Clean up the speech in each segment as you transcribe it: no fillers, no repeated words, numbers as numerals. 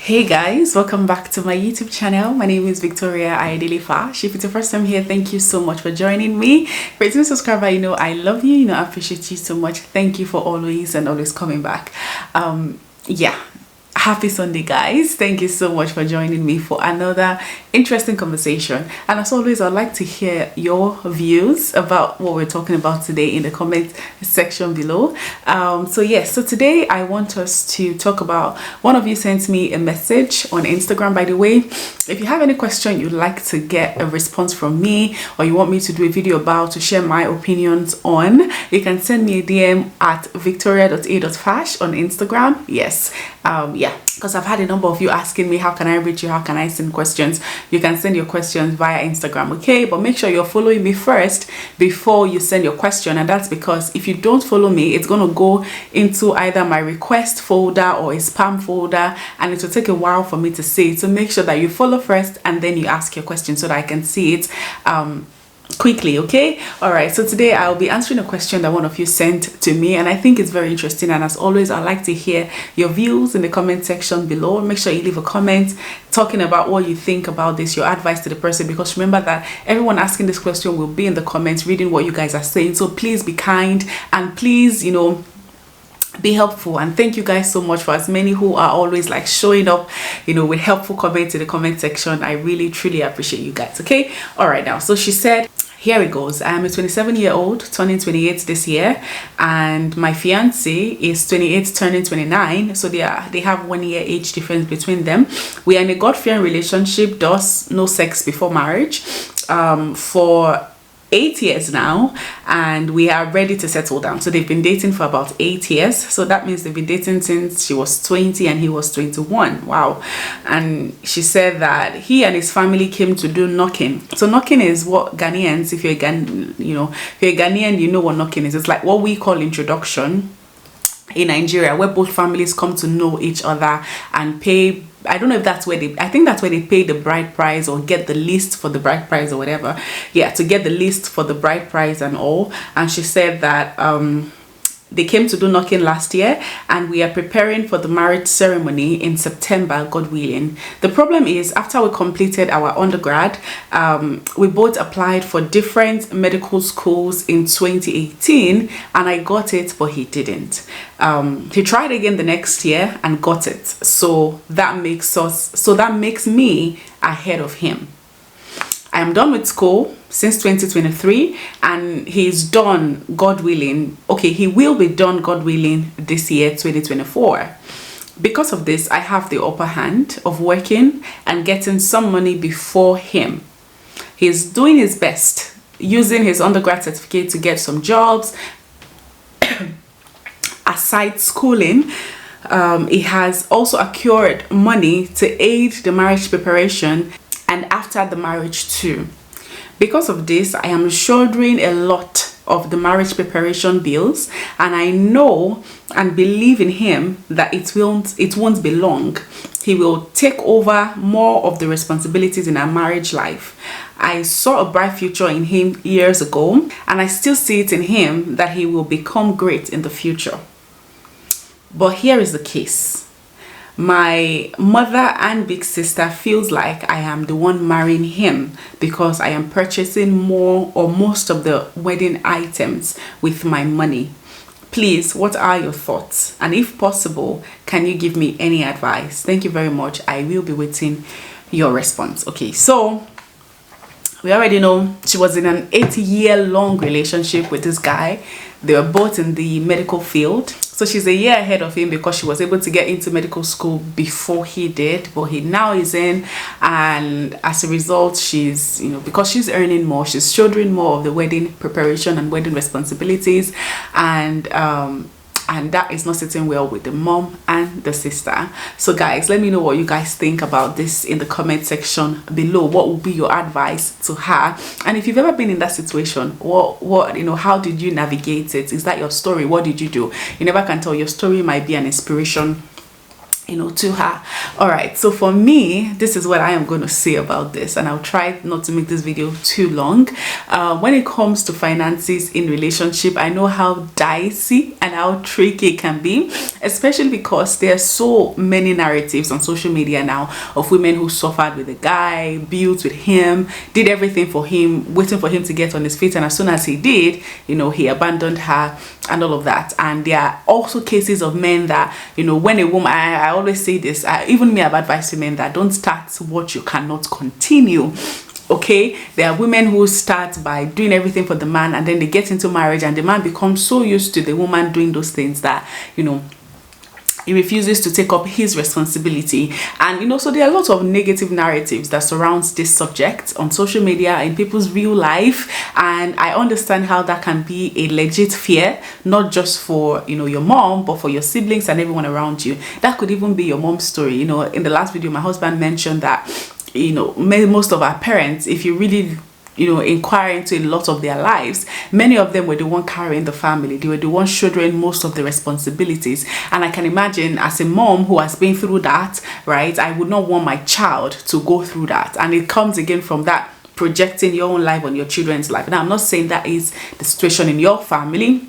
Hey guys, welcome back to my YouTube channel. My name is Victoria Ayedele-Fash. If it's your first time here, thank you so much for joining me. For a new subscriber, you know I love you, I appreciate you so much. Thank you for always coming back. Yeah, happy Sunday guys. Thank you so much for joining me for another interesting conversation, and as always I'd like to hear your views about what we're talking about today in the comment section below. So today I want us to talk about, one of you sent me a message on Instagram, by the way. If you have any question you'd like to get a response from me, or you want me to do a video about, to share my opinions on, you can send me a DM at victoria.a.fash on Instagram. Yes, because I've had a number of you asking me, how can I reach you, how can I send questions? You can send your questions via Instagram, okay? But make sure you're following me first before you send your question, and that's because if you don't follow me, it's going to go into either my request folder or a spam folder, and it will take a while for me to see it. So make sure that you follow first and then you ask your question so that I can see it quickly, okay? All right, so today I'll be answering a question that one of you sent to me, and I think it's very interesting, and as always I'd like to hear your views in the comment section below. Make sure you leave a comment talking about what you think about this, your advice to the person, because remember that everyone asking this question will be in the comments reading what you guys are saying. So please be kind, and please, be helpful. And thank you guys so much for as many who are always like showing up with helpful comments in the comment section. I really truly appreciate you guys. Okay, all right, now so she said, here it goes. I am a 27-year-old turning 28 this year, and my fiance is 28 turning 29, so they have 1 year age difference between them. We are in a God-fearing relationship, thus no sex before marriage, for 8 years now, and we are ready to settle down. So they've been dating for about 8 years, so that means they've been dating since she was 20 and he was 21. Wow. And she said that he and his family came to do knocking. So knocking is what Ghanaians, if you're a Ghanaian, you know what knocking is. It's like what we call introduction in Nigeria, where both families come to know each other and pay. I don't know if that's where I think that's where they pay the bride price or get the list for the bride price or whatever. Yeah, to get the list for the bride price and all. And she said that they came to do knocking last year, and we are preparing for the marriage ceremony in September, God willing. The problem is, after we completed our undergrad, we both applied for different medical schools in 2018, and I got it, but he didn't. He tried again the next year and got it. So that makes me ahead of him. I am done with school since 2023, and he's done, God willing. Okay, he will be done, God willing, this year, 2024. Because of this, I have the upper hand of working and getting some money before him. He's doing his best, using his undergrad certificate to get some jobs. Aside schooling, he has also acquired money to aid the marriage preparation and after the marriage too. Because of this, I am shouldering a lot of the marriage preparation bills, and I know and believe in him that it won't be long. He will take over more of the responsibilities in our marriage life. I saw a bright future in him years ago, and I still see it in him that he will become great in the future. But here is the case. My mother and big sister feels like I am the one marrying him because I am purchasing more or most of the wedding items with my money. Please, what are your thoughts? And if possible, can you give me any advice? Thank you very much. I will be waiting your response. Okay, so we already know she was in an 8-year-long relationship with this guy. They were both in the medical field. So she's a year ahead of him because she was able to get into medical school before he did. But he now is in, and as a result, she's, because she's earning more, she's shouldering more of the wedding preparation and wedding responsibilities. And that is not sitting well with the mom and the sister. So guys, let me know what you guys think about this in the comment section below. What would be your advice to her? And if you've ever been in that situation, how did you navigate it? Is that your story? What did you do? You never can tell. Your story might be an inspiration to her. All right, so for me, this is what I am going to say about this, and I'll try not to make this video too long. When it comes to finances in relationship, I know how dicey and how tricky it can be, especially because there are so many narratives on social media now of women who suffered with a guy, built with him, did everything for him, waiting for him to get on his feet, and as soon as he did, he abandoned her and all of that. And there are also cases of men that, when a woman, I always say this, even me, I've advised women that don't start what you cannot continue. Okay, there are women who start by doing everything for the man, and then they get into marriage and the man becomes so used to the woman doing those things that he refuses to take up his responsibility. And so there are a lot of negative narratives that surrounds this subject on social media, in people's real life, and I understand how that can be a legit fear, not just for your mom, but for your siblings and everyone around you. That could even be your mom's story. In the last video, my husband mentioned that most of our parents, if you really inquire into a lot of their lives, many of them were the one carrying the family. They were the one shouldering most of the responsibilities. And I can imagine, as a mom who has been through that, right, I would not want my child to go through that. And it comes again from that projecting your own life on your children's life. Now, I'm not saying that is the situation in your family.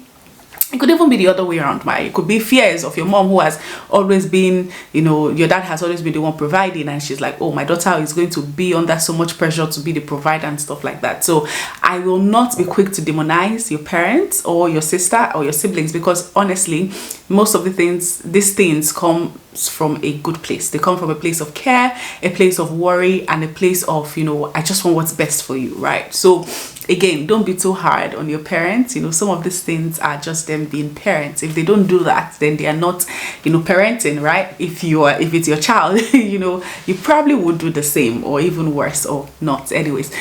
It could even be the other way around, right? It could be fears of your mom who has always been, your dad has always been the one providing, and she's like, oh, my daughter is going to be under so much pressure to be the provider and stuff like that. So I will not be quick to demonize your parents or your sister or your siblings, because honestly, most of these things come from a good place. They come from a place of care, a place of worry, and a place of, I just want what's best for you, right? So again, don't be too hard on your parents. Some of these things are just them being parents. If they don't do that, then they are not, parenting, right? If it's your child, you probably would do the same or even worse, or not. Anyways,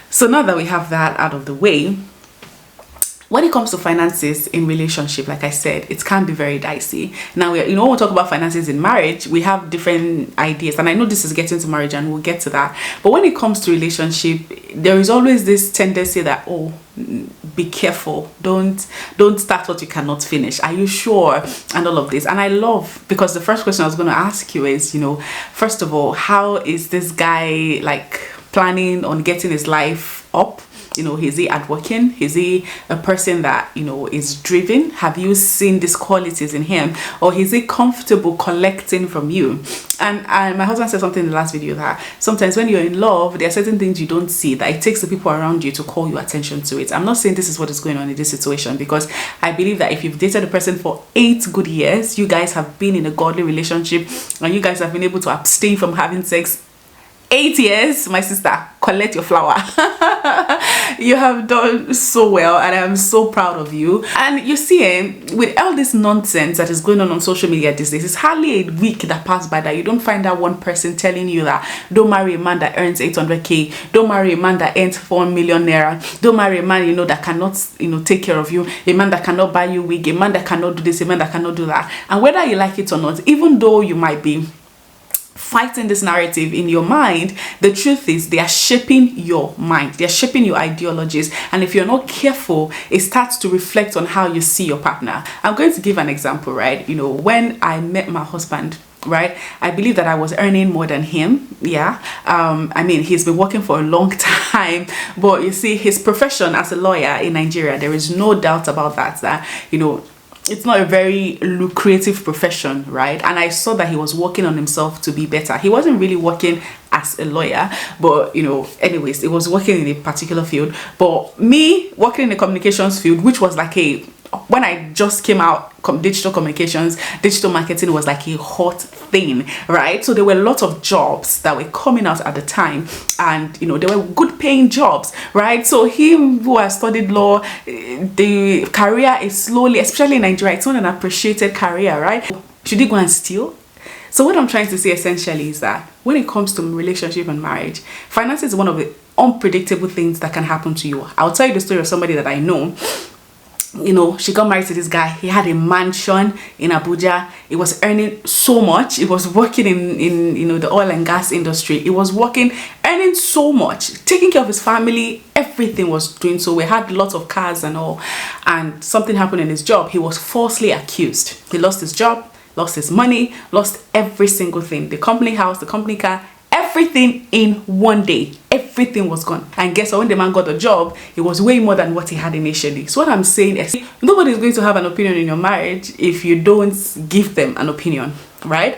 so now that we have that out of the way, when it comes to finances in relationship, like I said, it can be very dicey. Now, when we talk about finances in marriage, we have different ideas, and I know this is getting to marriage and we'll get to that. But when it comes to relationship, there is always this tendency that, oh, be careful, don't start what you cannot finish, are you sure, and all of this. And I love, because the first question I was going to ask you is, first of all, how is this guy like planning on getting his life up? Is he hardworking? Is he a person that, is driven? Have you seen these qualities in him? Or is he comfortable collecting from you? And my husband said something in the last video that sometimes when you're in love, there are certain things you don't see, that it takes the people around you to call your attention to it. I'm not saying this is what is going on in this situation, because I believe that if you've dated a person for 8 good years, you guys have been in a godly relationship, and you guys have been able to abstain from having sex 8 years, my sister, collect your flower. You have done so well, and I'm so proud of you. And you see, with all this nonsense that is going on social media these days, it's hardly a week that passes by that you don't find that one person telling you that don't marry a man that earns 800k, don't marry a man that earns 4 million naira, don't marry a man that cannot take care of you, a man that cannot buy you wig, a man that cannot do this, a man that cannot do that. And whether you like it or not, even though you might be fighting this narrative in your mind, the truth is they are shaping your mind, they're shaping your ideologies, and if you're not careful, it starts to reflect on how you see your partner. I'm going to give an example, right? When I met my husband, right, I believe that I was earning more than him. Yeah, I mean, he's been working for a long time, but you see, his profession as a lawyer in Nigeria, there is no doubt about that it's not a very lucrative profession, right? And I saw that he was working on himself to be better. He wasn't really working as a lawyer, but anyways, it was working in a particular field. But me working in the communications field, which was like when I just came out, digital communications, digital marketing was like a hot thing, right? So there were a lot of jobs that were coming out at the time, and there were good paying jobs, right? So him who has studied law, the career is slowly, especially in Nigeria, it's not an appreciated career, right? Should he go and steal? So what I'm trying to say essentially is that when it comes to relationship and marriage, finance is one of the unpredictable things that can happen to you. I'll tell you the story of somebody that I know. She got married to this guy. He had a mansion in Abuja. It was earning so much. It was working in the oil and gas industry. It was working, earning so much, taking care of his family. Everything was doing so. We had lots of cars and all. And something happened in his job. He was falsely accused. He lost his job. lost his money, lost every single thing. The company house, the company car, everything in one day. Everything was gone. And guess what? When the man got a job, it was way more than what he had initially. So what I'm saying is, nobody is going to have an opinion in your marriage if you don't give them an opinion, right?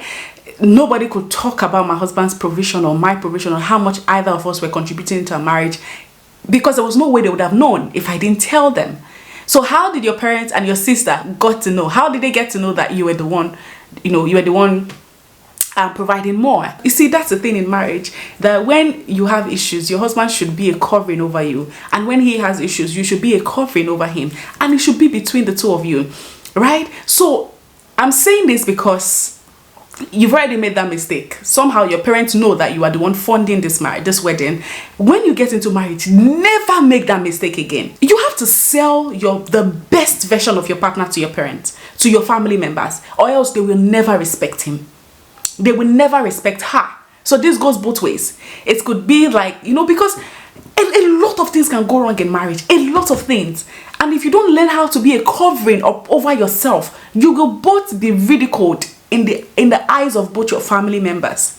Nobody could talk about my husband's provision or my provision or how much either of us were contributing to a marriage, because there was no way they would have known if I didn't tell them. So how did your parents and your sister got to know? How did they get to know that you were the one, providing more? You see, that's the thing in marriage, that when you have issues, your husband should be a covering over you, and when he has issues, you should be a covering over him, and it should be between the two of you, right? So I'm saying this because you've already made that mistake. Somehow your parents know that you are the one funding this marriage, this wedding. When you get into marriage, never make that mistake again. You have to sell the best version of your partner to your parents, to your family members, or else they will never respect him. They will never respect her. So this goes both ways. It could be like, because a lot of things can go wrong in marriage. A lot of things. And if you don't learn how to be a covering over yourself, you will both be ridiculed in the eyes of both your family members.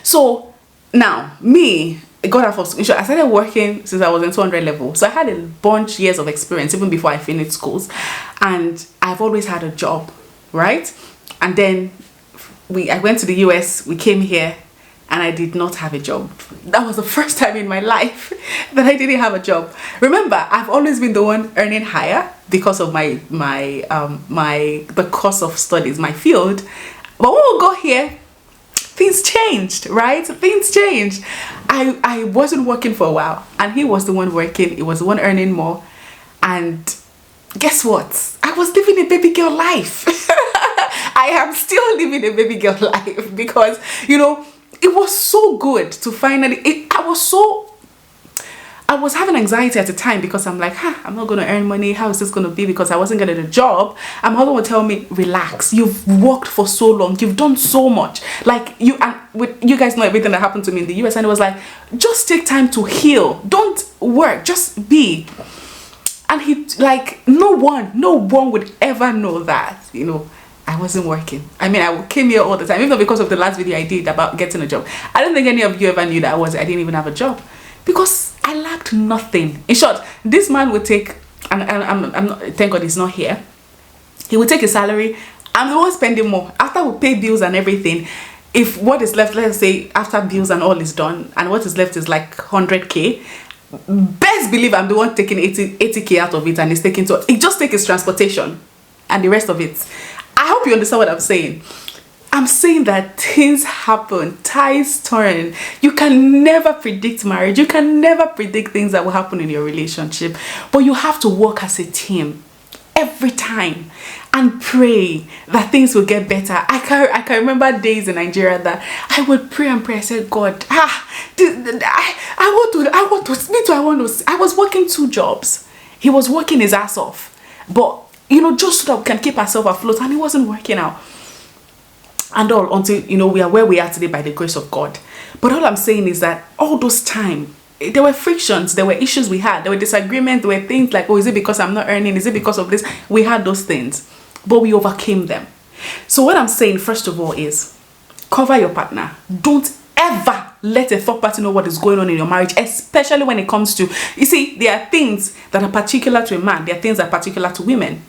So now, me, I started working since I was in 200 level. So I had a bunch years of experience even before I finished schools. And I've always had a job, right? And then I went to the US, we came here, and I did not have a job. That was the first time in my life that I didn't have a job. Remember, I've always been the one earning higher because of the course of studies, my field. But when we got here, things changed, right? Things changed. I wasn't working for a while, and he was the one working. He was the one earning more. And guess what? I was living a baby girl life. I am still living a baby girl life because, it was so good to finally, I was having anxiety at the time because I'm like, I'm not going to earn money. How is this going to be? Because I wasn't getting a job. And my husband would tell me, relax. You've worked for so long. You've done so much. Like you guys know everything that happened to me in the US. And it was like, just take time to heal. Don't work. Just be. And no one would ever know that, I wasn't working. I mean, I came here all the time, even because of the last video I did about getting a job. I don't think any of you ever knew that I didn't even have a job, because I lacked nothing. In short, this man would take, and I'm not, thank God he's not here. He would take his salary. I'm the one spending more. After we pay bills and everything, if what is left, let's say after bills and all is done, and what is left is like 100K, best believe I'm the one taking 80K out of it, and he's taking he just take his transportation and the rest of it. I hope you understand what I'm saying. I'm saying that things happen, ties turn. You can never predict marriage. You can never predict things that will happen in your relationship. But you have to work as a team every time and pray that things will get better. I can remember days in Nigeria that I would pray and pray. I said, God, I was working 2 jobs. He was working his ass off. But just so that we can keep ourselves afloat, and it wasn't working out. And all until, we are where we are today by the grace of God. But all I'm saying is that all those time, there were frictions, there were issues we had, there were disagreements, there were things like, is it because I'm not earning? Is it because of this? We had those things, but we overcame them. So what I'm saying, first of all, is cover your partner. Don't ever let a third party know what is going on in your marriage, especially when it comes to, you see, there are things that are particular to a man, there are things that are particular to women.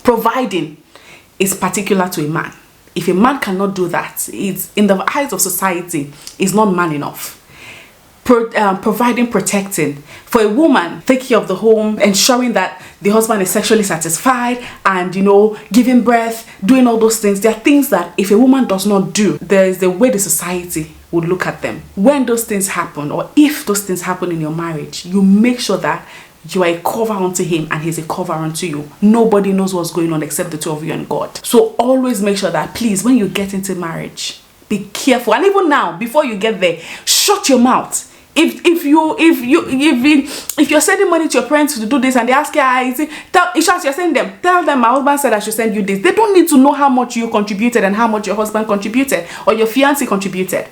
Providing is particular to a man. If a man cannot do that, it's in the eyes of society, is not man enough. Providing, protecting. For a woman, taking care of the home, ensuring that the husband is sexually satisfied, and giving birth, doing all those things. There are things that if a woman does not do, there is the way the society would look at them. When those things happen, or if those things happen in your marriage, you make sure that you are a cover unto him and he's a cover unto you. Nobody knows what's going on except the two of you and God. So always make sure that, please, when you get into marriage, be careful. And even now, before you get there, shut your mouth. If you're sending money to your parents to do this and they ask you, you're sending them, tell them my husband said I should send you this. They don't need to know how much you contributed and how much your husband contributed or your fiance contributed.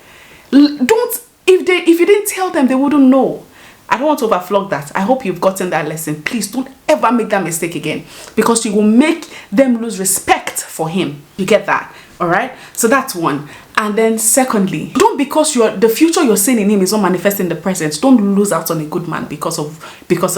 If you didn't tell them, they wouldn't know. I don't want to overflog that. I hope you've gotten that lesson. Please don't ever make that mistake again, because you will make them lose respect for him. You get that? All right. So that's one. And then secondly, don't, because the future you're seeing in him is not manifesting the present, don't lose out on a good man because of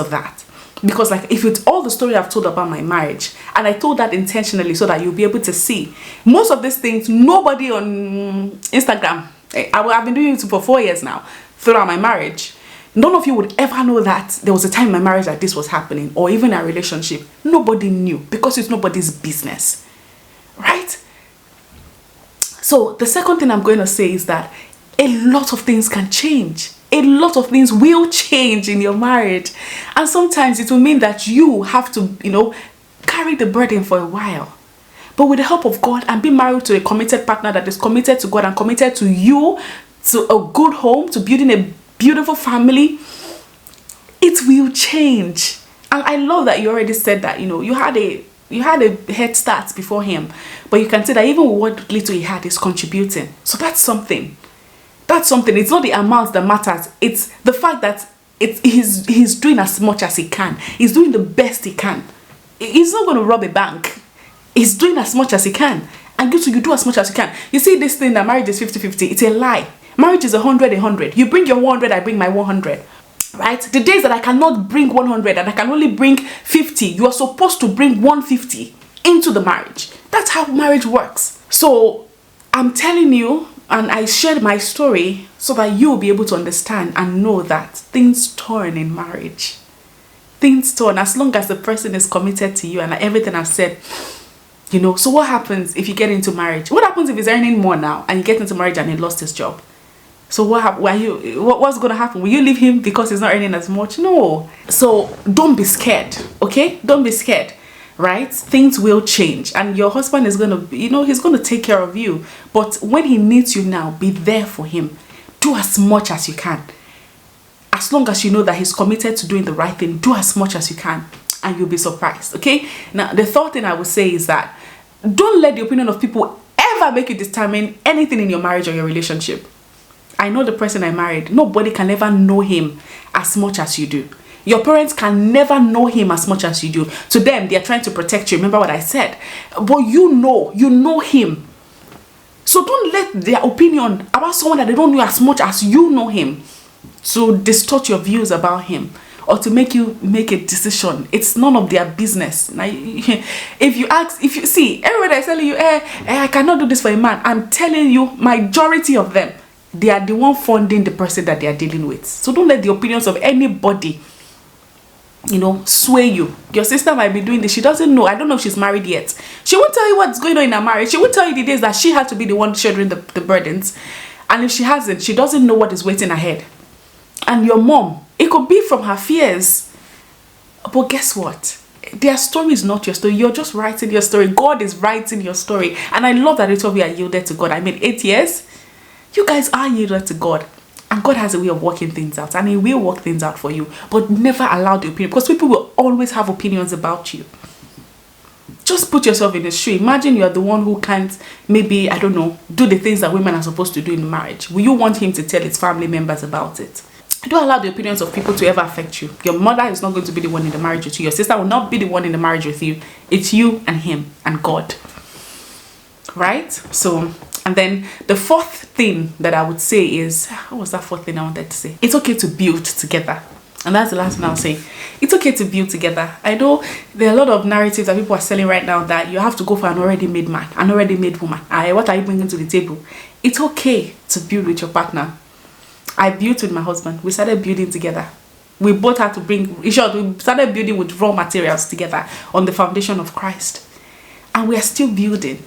that. Because like, if it's all the story I've told about my marriage, and I told that intentionally so that you'll be able to see most of these things, nobody on Instagram, I've been doing it for 4 years now, throughout my marriage, none of you would ever know that there was a time in my marriage that this was happening, or even a relationship. Nobody knew, because it's nobody's business, right? So the second thing I'm going to say is that a lot of things can change. A lot of things will change in your marriage. And sometimes it will mean that you have to, carry the burden for a while. But with the help of God, and being married to a committed partner that is committed to God and committed to you, to a good home, to building a beautiful family, it will change. And I love that you already said that, you had a head start before him, but you can see that even with what little he had, he's contributing. So that's something. That's something. It's not the amount that matters. It's the fact that he's doing as much as he can. He's doing the best he can. He's not going to rob a bank. He's doing as much as he can. And you do as much as you can. You see this thing that marriage is 50-50. It's a lie. Marriage is 100-100. You bring your 100, I bring my 100. Right? The days that I cannot bring 100 and I can only bring 50, you are supposed to bring 150 into the marriage. That's how marriage works. So I'm telling you, and I shared my story so that you'll be able to understand and know that things turn in marriage. Things turn as long as the person is committed to you, and everything I've said. So what happens if you get into marriage? What happens if he's earning more now and you get into marriage and he lost his job? So what's going to happen? Will you leave him because he's not earning as much? No. So don't be scared, okay? Don't be scared, right? Things will change, and your husband is going to, he's going to take care of you. But when he needs you now, be there for him. Do as much as you can. As long as you know that he's committed to doing the right thing, do as much as you can, and you'll be surprised, okay? Now, the third thing I would say is that don't let the opinion of people ever make you determine anything in your marriage or your relationship. I know the person I married. Nobody can ever know him as much as you do. Your parents can never know him as much as you do. To them, they are trying to protect you. Remember what I said. But you know him. So don't let their opinion about someone that they don't know as much as you know him to distort your views about him, or to make you make a decision. It's none of their business. Now, if you see, everybody is telling you, I cannot do this for a man. I'm telling you, majority of them, they are the one funding the person that they are dealing with. So don't let the opinions of anybody, sway you. Your sister might be doing this. She doesn't know. I don't know if she's married yet. She won't tell you what's going on in her marriage. She won't tell you the days that she had to be the one shouldering the burdens. And if she hasn't, she doesn't know what is waiting ahead. And your mom, it could be from her fears. But guess what? Their story is not your story. You're just writing your story. God is writing your story. And I love that the two of you are yielded to God. 8 years. You guys are yielded to God. And God has a way of working things out. And he will work things out for you. But never allow the opinion. Because people will always have opinions about you. Just put yourself in his shoe. Imagine you're the one who can't, maybe, I don't know, do the things that women are supposed to do in marriage. Will you want him to tell his family members about it? Don't allow the opinions of people to ever affect you. Your mother is not going to be the one in the marriage with you. Your sister will not be the one in the marriage with you. It's you and him and God. Right? So, and then the fourth thing that I would say is, what was that fourth thing I wanted to say? It's okay to build together. And that's the last one I'll say. It's okay to build together. I know there are a lot of narratives that people are selling right now that you have to go for an already made man, an already made woman. What are you bringing to the table? It's okay to build with your partner. I built with my husband. We started building together. We both had to we started building with raw materials together on the foundation of Christ. And we are still building.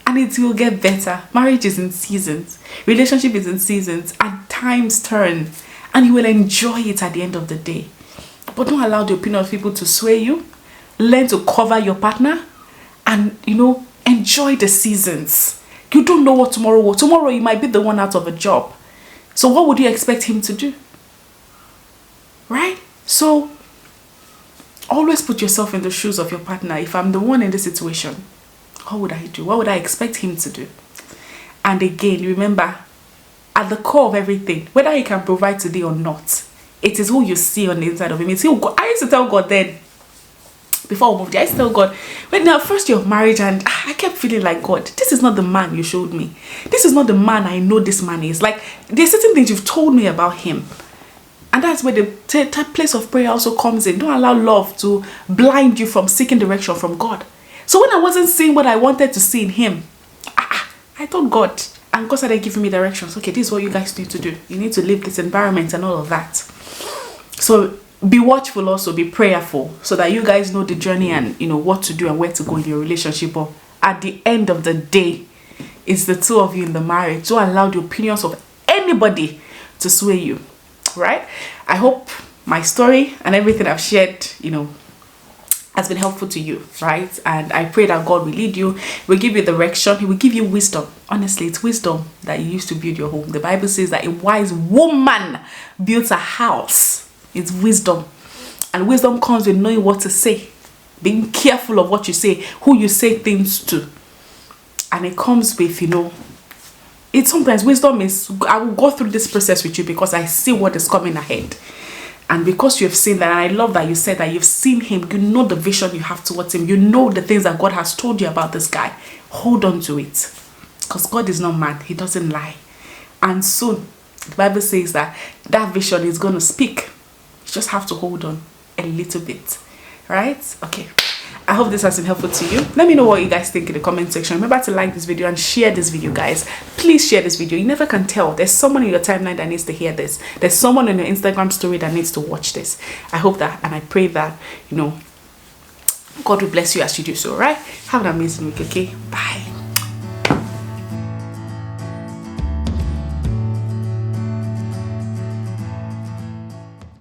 And it will get better. Marriage is in seasons. Relationship is in seasons. And times turn. And you will enjoy it at the end of the day. But don't allow the opinion of people to sway you. Learn to cover your partner. And, enjoy the seasons. You don't know what tomorrow will. Tomorrow you might be the one out of a job. So what would you expect him to do? Right? So always put yourself in the shoes of your partner. If I'm the one in this situation, what would I do? What would I expect him to do? And again, remember, at the core of everything, whether he can provide today or not, it is who you see on the inside of him. It's who God. I used to tell God then, before we moved, I used to tell God, when the first year of marriage, and I kept feeling like, God, this is not the man you showed me. This is not the man I know this man is. Like, there's certain things you've told me about him. And that's where the place of prayer also comes in. Don't allow love to blind you from seeking direction from God. So when I wasn't seeing what I wanted to see in him, I told God, and God started giving me directions. Okay, this is what you guys need to do. You need to leave this environment and all of that. So be watchful also, be prayerful, so that you guys know the journey and you know what to do and where to go in your relationship. But at the end of the day, it's the two of you in the marriage. Don't allow the opinions of anybody to sway you, right? I hope my story and everything I've shared, you know, has been helpful to you, right? And I pray that God will lead you, will give you direction, he will give you wisdom. Honestly, it's wisdom that you use to build your home. The Bible says that a wise woman builds a house. It's wisdom. And wisdom comes with knowing what to say, being careful of what you say, who you say things to. And it comes with, you know, it's sometimes wisdom is, I will go through this process with you because I see what is coming ahead. And because you have seen that, and I love that you said that you've seen him, you know the vision you have towards him, you know the things that God has told you about this guy. Hold on to it. Because God is not man, he doesn't lie. And soon, the Bible says that that vision is going to speak. You just have to hold on a little bit. Right? Okay. I hope this has been helpful to you. Let me know what you guys think in the comment section. Remember to like this video and share this video, guys. Please share this video. You never can tell. There's someone in your timeline that needs to hear this. There's someone in your Instagram story that needs to watch this. I hope that and I pray that, you know, God will bless you as you do so, right? Have an amazing week, okay? Bye.